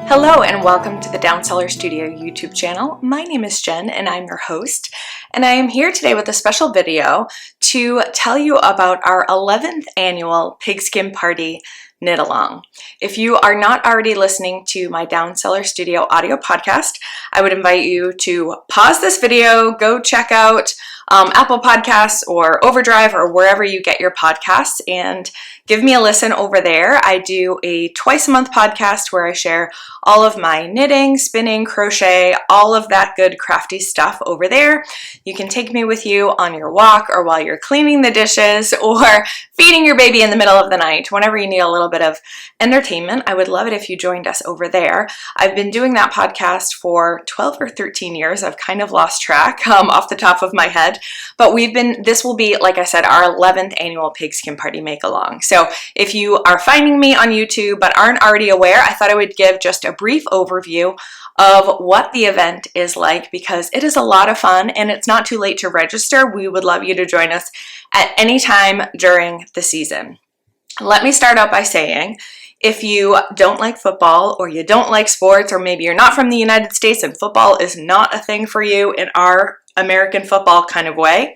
Hello and welcome to the Down Cellar Studio YouTube channel. My name is Jen and I'm your host, and I am here today with a special video to tell you about our 11th annual Pigskin Party Knit Along. If you are not already listening to my Down Cellar Studio audio podcast, I would invite you to pause this video, go check out Apple Podcasts or Overdrive or wherever you get your podcasts and give me a listen over there. I do a twice a month podcast where I share all of my knitting, spinning, crochet, all of that good crafty stuff over there. You can take me with you on your walk or while you're cleaning the dishes or feeding your baby in the middle of the night. Whenever you need a little bit of entertainment, I would love it if you joined us over there. I've been doing that podcast for 12 or 13 years. I've kind of lost track off the top of my head, but this will be, like I said, our 11th annual Pigskin Party Make-Along. So if you are finding me on YouTube but aren't already aware, I thought I would give just a brief overview of what the event is like because it is a lot of fun and it's not too late to register. We would love you to join us at any time during the season. Let me start out by saying, if you don't like football or you don't like sports or maybe you're not from the United States and football is not a thing for you in our American football kind of way,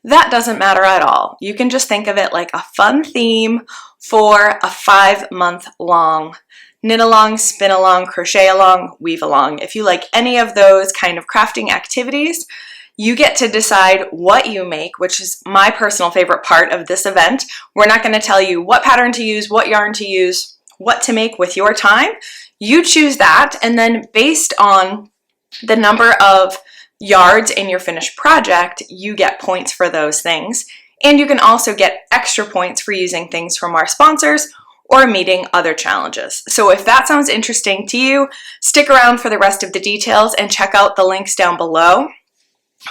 that doesn't matter at all. You can just think of it like a fun theme for a 5-month-long knit along, spin along, crochet along, weave along. If you like any of those kind of crafting activities, you get to decide what you make, which is my personal favorite part of this event. We're not going to tell you what pattern to use, what yarn to use, what to make with your time. You choose that, and then based on the number of yards in your finished project, you get points for those things. And you can also get extra points for using things from our sponsors or meeting other challenges. So if that sounds interesting to you, stick around for the rest of the details and check out the links down below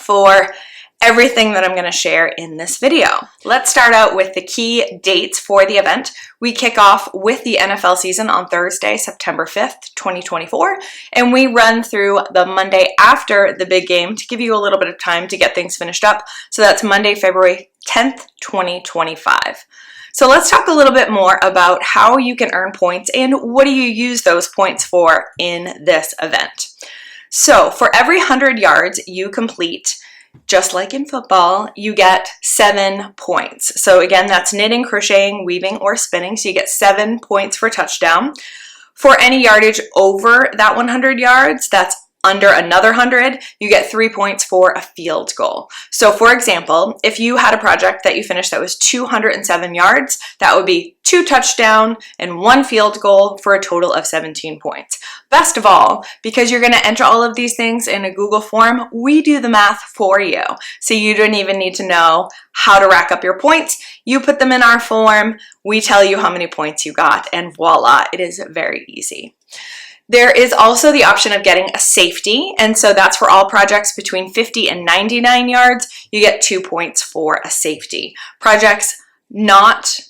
for everything that I'm going to share in this video. Let's start out with the key dates for the event. We kick off with the NFL season on Thursday, September 5th, 2024, and we run through the Monday after the big game to give you a little bit of time to get things finished up. So that's Monday, February 10th, 2025. So let's talk a little bit more about how you can earn points and what do you use those points for in this event. So for every 100 yards you complete, just like in football, you get 7 points. So again, that's knitting, crocheting, weaving, or spinning. So you get 7 points for touchdown. For any yardage over that 100 yards, that's under another 100, you get 3 points for a field goal. So for example, if you had a project that you finished that was 207 yards, that would be 2 touchdown and 1 field goal for a total of 17 points. Best of all, because you're going to enter all of these things in a Google form, we do the math for you. So you don't even need to know how to rack up your points. You put them in our form, we tell you how many points you got, and voila, it is very easy. There is also the option of getting a safety, and so that's for all projects between 50 and 99 yards. You get 2 points for a safety. Projects not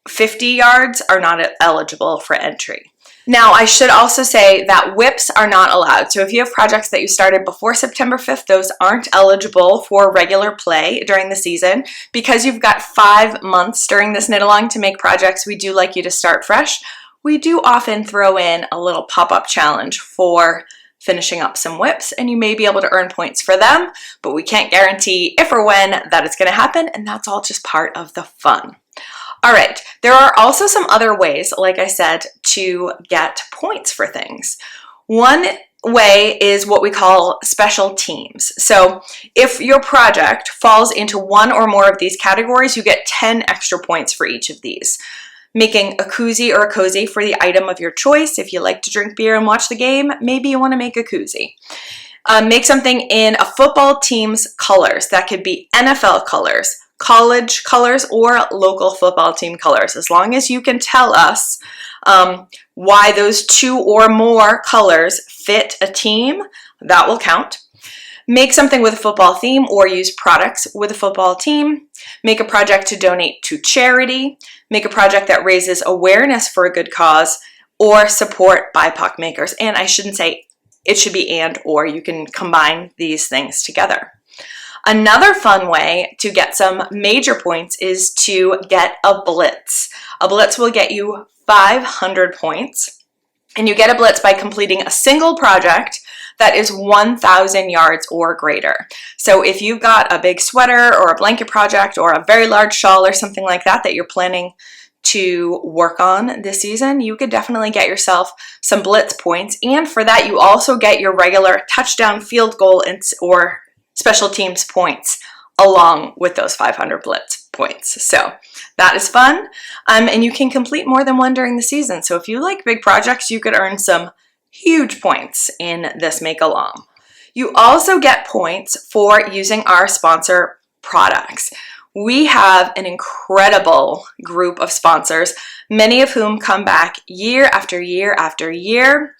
50 yards are not eligible for entry. Now, I should also say that whips are not allowed. So if you have projects that you started before September 5th, those aren't eligible for regular play during the season. Because you've got 5 months during this knit along to make projects, we do like you to start fresh. We do often throw in a little pop-up challenge for finishing up some whips, and you may be able to earn points for them, but we can't guarantee if or when that is going to happen, and that's all just part of the fun. All right, there are also some other ways, like I said, to get points for things. One way is what we call special teams. So if your project falls into one or more of these categories, you get 10 extra points for each of these. Making a koozie or a cozy for the item of your choice. If you like to drink beer and watch the game, maybe you want to make a koozie. Make something in a football team's colors. That could be NFL colors, college colors, or local football team colors. As long as you can tell us why those 2 or more colors fit a team, that will count. Make something with a football theme or use products with a football team. Make a project to donate to charity. Make a project that raises awareness for a good cause or support BIPOC makers. And I shouldn't say it should be and or. You can combine these things together. Another fun way to get some major points is to get a blitz. A blitz will get you 500 points. And you get a blitz by completing a single project that is 1,000 yards or greater. So if you've got a big sweater or a blanket project or a very large shawl or something like that that you're planning to work on this season, you could definitely get yourself some blitz points. And for that, you also get your regular touchdown, field goal, or special teams points along with those 500 blitz points. So that is fun. And you can complete more than one during the season. So if you like big projects, you could earn some huge points in this make along. You also get points for using our sponsor products. We have an incredible group of sponsors, many of whom come back year after year after year,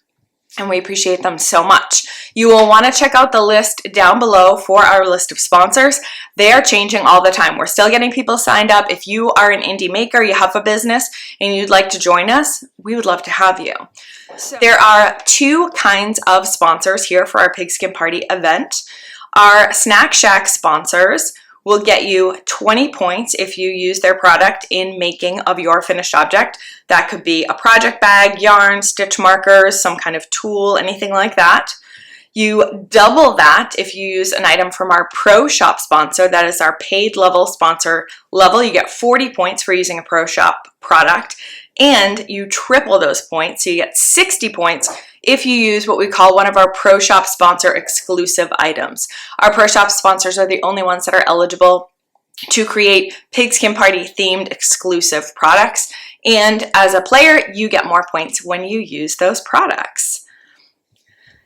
and we appreciate them so much. You will want to check out the list down below for our list of sponsors. They are changing all the time. We're still getting people signed up. If you are an indie maker, you have a business, and you'd like to join us, we would love to have you. So there are two kinds of sponsors here for our Pigskin Party event. Our Snack Shack sponsors will get you 20 points if you use their product in making of your finished object. That could be a project bag, yarn, stitch markers, some kind of tool, anything like that. You double that if you use an item from our Pro Shop sponsor. That is our paid level sponsor level. You get 40 points for using a Pro Shop product, and you triple those points. So you get 60 points if you use what we call one of our Pro Shop sponsor exclusive items. Our Pro Shop sponsors are the only ones that are eligible to create Pigskin Party themed exclusive products. And as a player, you get more points when you use those products.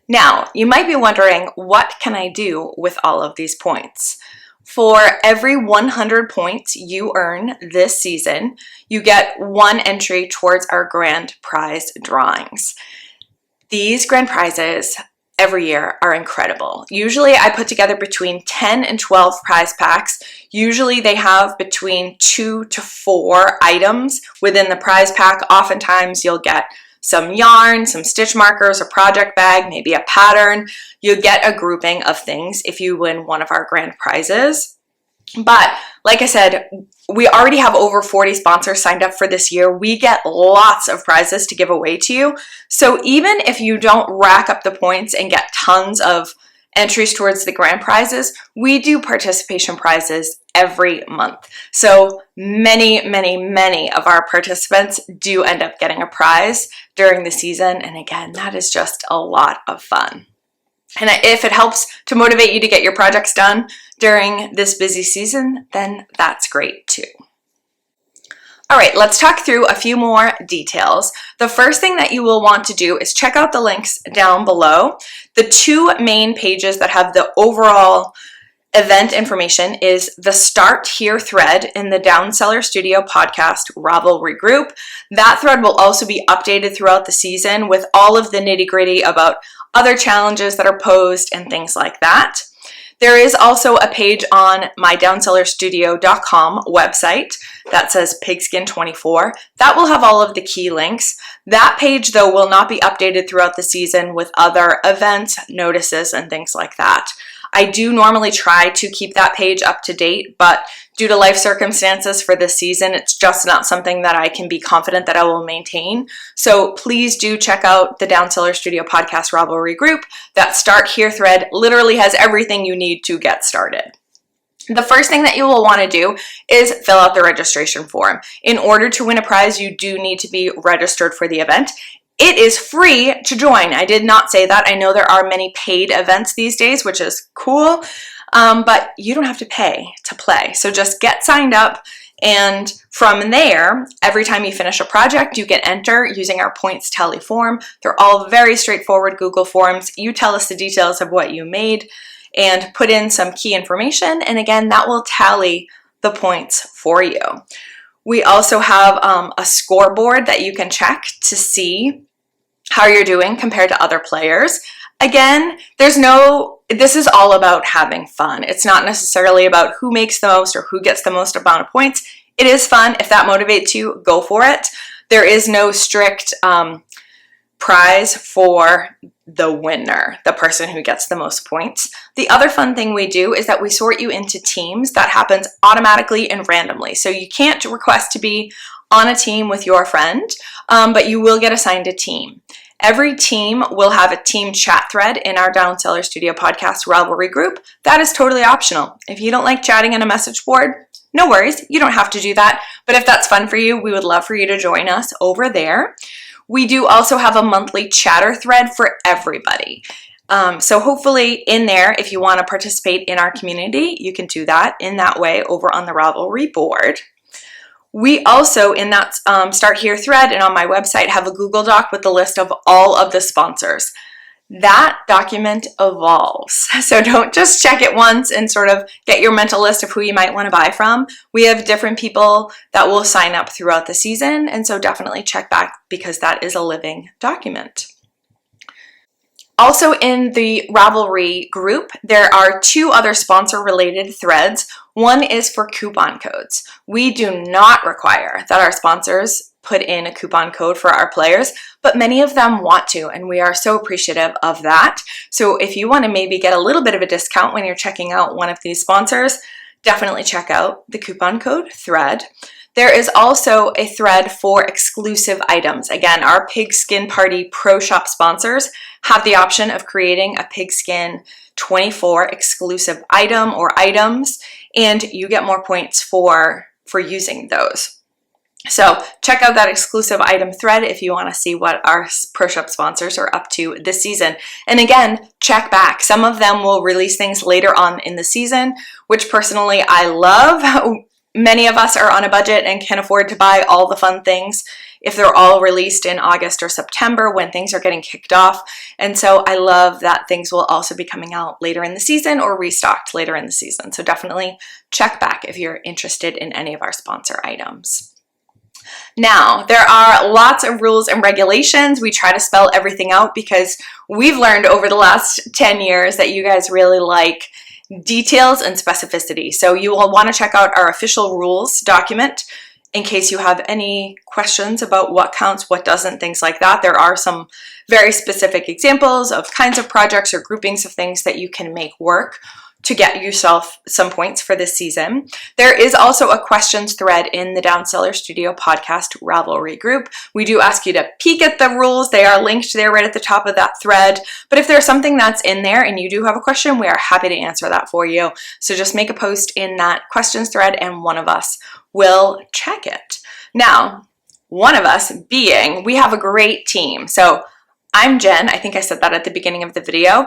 Now, you might be wondering, what can I do with all of these points? For every 100 points you earn this season, you get one entry towards our grand prize drawings. These grand prizes every year are incredible. Usually I put together between 10 and 12 prize packs. Usually they have between 2 to 4 items within the prize pack. Oftentimes you'll get some yarn, some stitch markers, a project bag, maybe a pattern. You'll get a grouping of things if you win one of our grand prizes. But like I said, we already have over 40 sponsors signed up for this year. We get lots of prizes to give away to you. So even if you don't rack up the points and get tons of entries towards the grand prizes, we do participation prizes every month. So many of our participants do end up getting a prize during the season. And again, that is just a lot of fun. And if it helps to motivate you to get your projects done during this busy season, then that's great too. All right, let's talk through a few more details. The first thing that you will want to do is check out the links down below. The two main pages that have the overall event information is the Start Here thread in the Down Cellar Studio Podcast Ravelry group. That thread will also be updated throughout the season with all of the nitty-gritty about other challenges that are posed and things like that. There is also a page on my downcellarstudio.com website that says Pigskin 24. That will have all of the key links. That page, though, will not be updated throughout the season with other events, notices, and things like that. I do normally try to keep that page up to date, but due to life circumstances for this season, it's just not something that I can be confident that I will maintain. So please do check out the Down Cellar Studio Podcast Ravelry group. That Start Here thread literally has everything you need to get started. The first thing that you will want to do is fill out the registration form. In order to win a prize, you do need to be registered for the event. It is free to join. I did not say that. I know there are many paid events these days, which is cool, but you don't have to pay to play. So just get signed up, and from there, every time you finish a project, you can enter using our points tally form. They're all very straightforward Google forms. You tell us the details of what you made and put in some key information, and again, that will tally the points for you. We also have a scoreboard that you can check to see how you're doing compared to other players. Again, this is all about having fun. It's not necessarily about who makes the most or who gets the most amount of points. It is fun. If that motivates you, go for it. There is no strict prize for the winner, the person who gets the most points. The other fun thing we do is that we sort you into teams. That happens automatically and randomly. So you can't request to be on a team with your friend, but you will get assigned a team. Every team will have a team chat thread in our Down Cellar Studio Podcast Ravelry group. That is totally optional. If you don't like chatting in a message board, no worries, you don't have to do that. But if that's fun for you, we would love for you to join us over there. We do also have a monthly chatter thread for everybody. So hopefully in there, if you want to participate in our community, you can do that in that way over on the Ravelry board. We also, in that Start Here thread and on my website, have a Google Doc with the list of all of the sponsors. That document evolves. So don't just check it once and sort of get your mental list of who you might want to buy from. We have different people that will sign up throughout the season, and so definitely check back because that is a living document. Also in the Ravelry group, there are 2 other sponsor-related threads. One is for coupon codes. We do not require that our sponsors put in a coupon code for our players, but many of them want to, and we are so appreciative of that. So if you want to maybe get a little bit of a discount when you're checking out one of these sponsors, definitely check out the coupon code thread. There is also a thread for exclusive items. Again, our Pigskin Party Pro Shop sponsors have the option of creating a Pigskin 24 exclusive item or items, and you get more points for using those. So check out that exclusive item thread if you want to see what our Pro Shop sponsors are up to this season. And again, check back. Some of them will release things later on in the season, which personally I love. Many of us are on a budget and can afford to buy all the fun things if they're all released in August or September when things are getting kicked off. And so I love that things will also be coming out later in the season or restocked later in the season. So definitely check back if you're interested in any of our sponsor items. Now, there are lots of rules and regulations. We try to spell everything out because we've learned over the last 10 years that you guys really like details and specificity. So you will want to check out our official rules document in case you have any questions about what counts, what doesn't, things like that. There are some very specific examples of kinds of projects or groupings of things that you can make work to get yourself some points for this season. There is also a questions thread in the Down Cellar Studio Podcast Ravelry group. We do ask you to peek at the rules. They are linked there right at the top of that thread. But if there's something that's in there and you do have a question, we are happy to answer that for you. So just make a post in that questions thread and one of us will check it. Now, one of us being, we have a great team. So I'm Jen. I think I said that at the beginning of the video.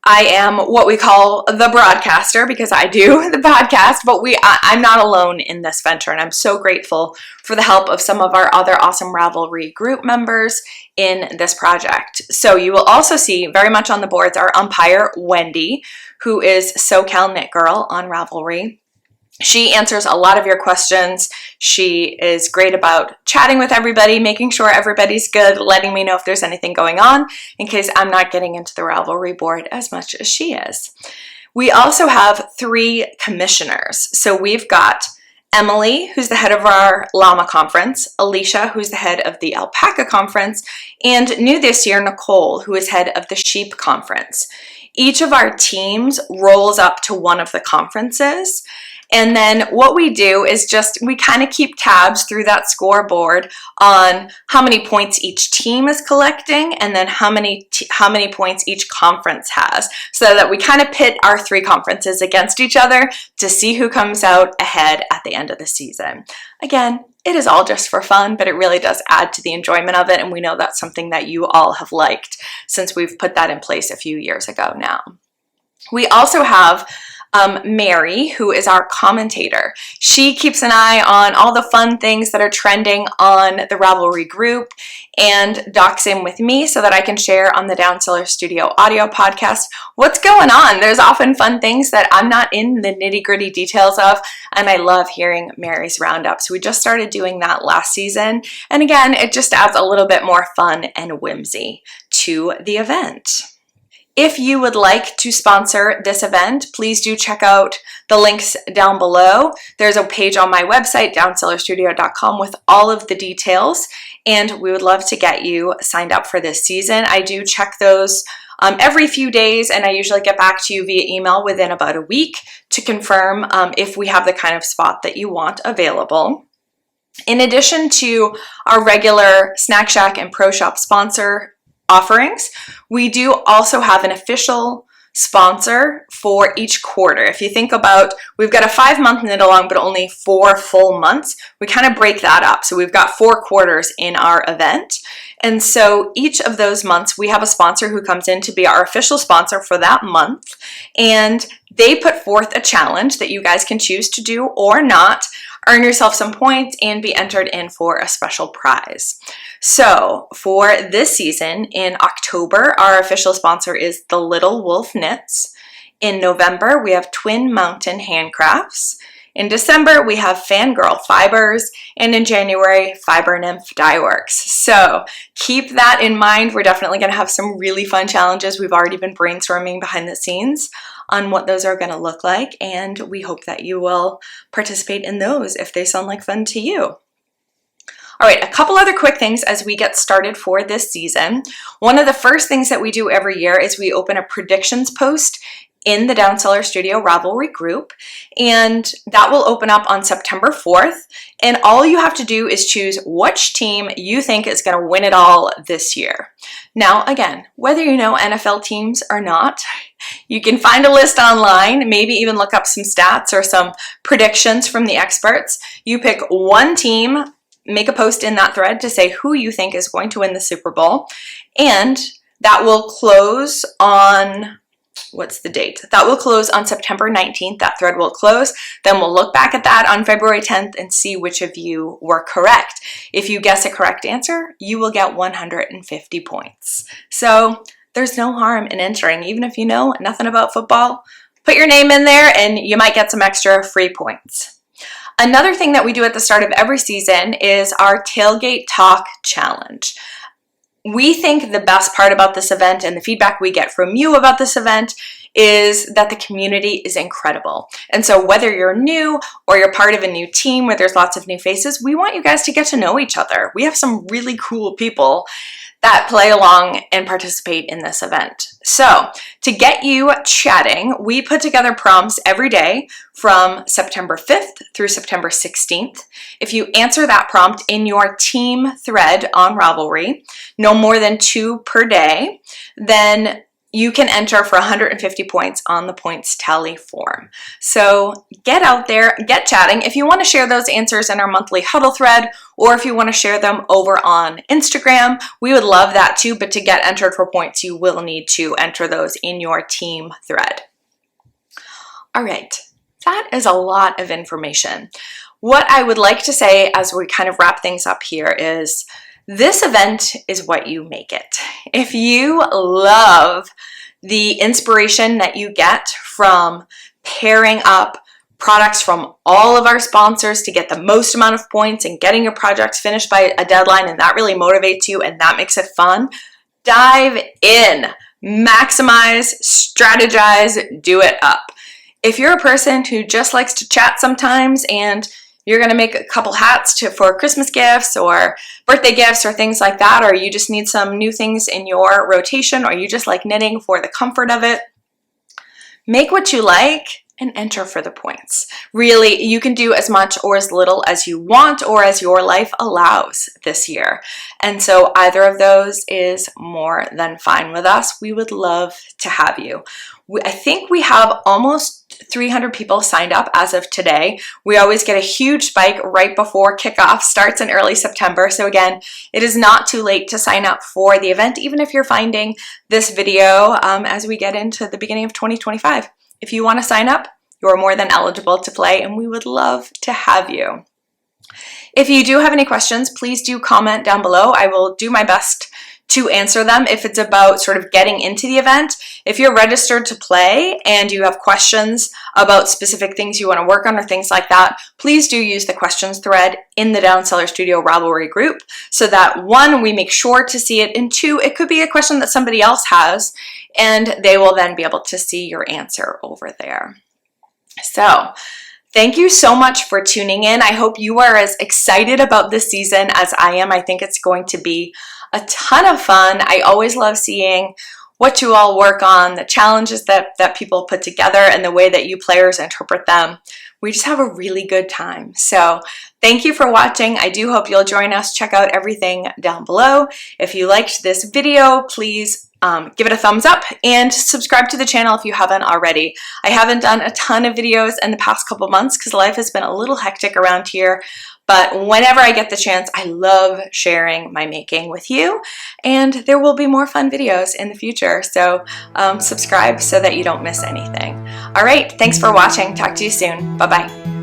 I am what we call the broadcaster because I do the podcast, but I'm not alone in this venture, and I'm so grateful for the help of some of our other awesome Ravelry group members in this project. So you will also see very much on the boards our umpire, Wendy, who is SoCal Knit Girl on Ravelry. She answers a lot of your questions. She is great about chatting with everybody, making sure everybody's good, letting me know if there's anything going on in case I'm not getting into the Ravelry board as much as she is. We also have 3 commissioners. So we've got Emily, who's the head of our Llama Conference, Alicia, who's the head of the Alpaca Conference, and new this year, Nicole, who is head of the Sheep Conference. Each of our teams rolls up to one of the conferences. And then what we do is we kind of keep tabs through that scoreboard on how many points each team is collecting and then how many points each conference has, so that we kind of pit our 3 conferences against each other to see who comes out ahead at the end of the season. Again, it is all just for fun, but it really does add to the enjoyment of it, and we know that's something that you all have liked since we've put that in place a few years ago now. We also have Mary, who is our commentator. She keeps an eye on all the fun things that are trending on the Ravelry group and docks in with me so that I can share on the Down Cellar Studio audio podcast what's going on. There's often fun things that I'm not in the nitty-gritty details of, and I love hearing Mary's roundups. We just started doing that last season, and again, it just adds a little bit more fun and whimsy to the event. If you would like to sponsor this event, please do check out the links down below. There's a page on my website, downcellarstudio.com, with all of the details, and we would love to get you signed up for this season. I do check those every few days, and I usually get back to you via email within about a week to confirm if we have the kind of spot that you want available. In addition to our regular Snack Shack and Pro Shop sponsor offerings. We do also have an official sponsor for each quarter. If you think about, we've got a 5-month knit along, but only 4 full months. We kind of break that up. So we've got 4 quarters in our event. And so each of those months, we have a sponsor who comes in to be our official sponsor for that month. And they put forth a challenge that you guys can choose to do or not, earn yourself some points, and be entered in for a special prize. So for this season, in October, our official sponsor is The Little Wolf Knits. In November, we have Twin Mountain Handcrafts. In December, we have Fangirl Fibers, and in January, Fiber Nymph Dye Works. So keep that in mind. We're definitely going to have some really fun challenges. We've already been brainstorming behind the scenes on what those are going to look like, and we hope that you will participate in those if they sound like fun to you. All right, a couple other quick things as we get started for this season. One of the first things that we do every year is we open a predictions post in the Down Cellar Studio Ravelry group, and that will open up on September 4th. And all you have to do is choose which team you think is going to win it all this year. Now, again, whether you know NFL teams or not, you can find a list online, maybe even look up some stats or some predictions from the experts. You pick one team, make a post in that thread to say who you think is going to win the Super Bowl, and that will close on, what's the date? That will close on September 19th. That thread will close. Then we'll look back at that on February 10th and see which of you were correct. If you guess a correct answer, you will get 150 points. So there's no harm in entering. Even if you know nothing about football, put your name in there and you might get some extra free points. Another thing that we do at the start of every season is our Tailgate Talk Challenge. We think the best part about this event and the feedback we get from you about this event is that the community is incredible. And so whether you're new or you're part of a new team where there's lots of new faces, we want you guys to get to know each other. We have some really cool people that play along and participate in this event. So to get you chatting, we put together prompts every day from September 5th through September 16th. If you answer that prompt in your team thread on Ravelry, no more than 2 per day, then you can enter for 150 points on the points tally form. So get out there, get chatting. If you want to share those answers in our monthly huddle thread, or if you want to share them over on Instagram, we would love that too. But to get entered for points, you will need to enter those in your team thread. All right, that is a lot of information. What I would like to say as we kind of wrap things up here is, this event is what you make it. If you love the inspiration that you get from pairing up products from all of our sponsors to get the most amount of points and getting your projects finished by a deadline, and that really motivates you and that makes it fun, dive in, maximize, strategize, do it up. If you're a person who just likes to chat sometimes and you're going to make a couple hats for Christmas gifts or birthday gifts or things like that, or you just need some new things in your rotation, or you just like knitting for the comfort of it, make what you like and enter for the points. Really, you can do as much or as little as you want or as your life allows this year. And so either of those is more than fine with us. We would love to have you. I think we have almost 300 people signed up as of today. We always get a huge spike right before kickoff starts in early September. So again, it is not too late to sign up for the event, even if you're finding this video as we get into the beginning of 2025. If you want to sign up, you're more than eligible to play, and we would love to have you. If you do have any questions, please do comment down below. I will do my best to answer them if it's about sort of getting into the event. If you're registered to play and you have questions about specific things you want to work on or things like that, please do use the questions thread in the Down Cellar Studio Ravelry group so that 1, we make sure to see it, and 2, it could be a question that somebody else has and they will then be able to see your answer over there. So thank you so much for tuning in. I hope you are as excited about this season as I am. I think it's going to be a ton of fun. I always love seeing what you all work on, the challenges that people put together, and the way that you players interpret them. We just have a really good time. So thank you for watching. I do hope you'll join us. Check out everything down below. If you liked this video, please give it a thumbs up and subscribe to the channel if you haven't already. I haven't done a ton of videos in the past couple months because life has been a little hectic around here, but whenever I get the chance, I love sharing my making with you, and there will be more fun videos in the future, so subscribe so that you don't miss anything. All right, thanks for watching. Talk to you soon. Bye-bye.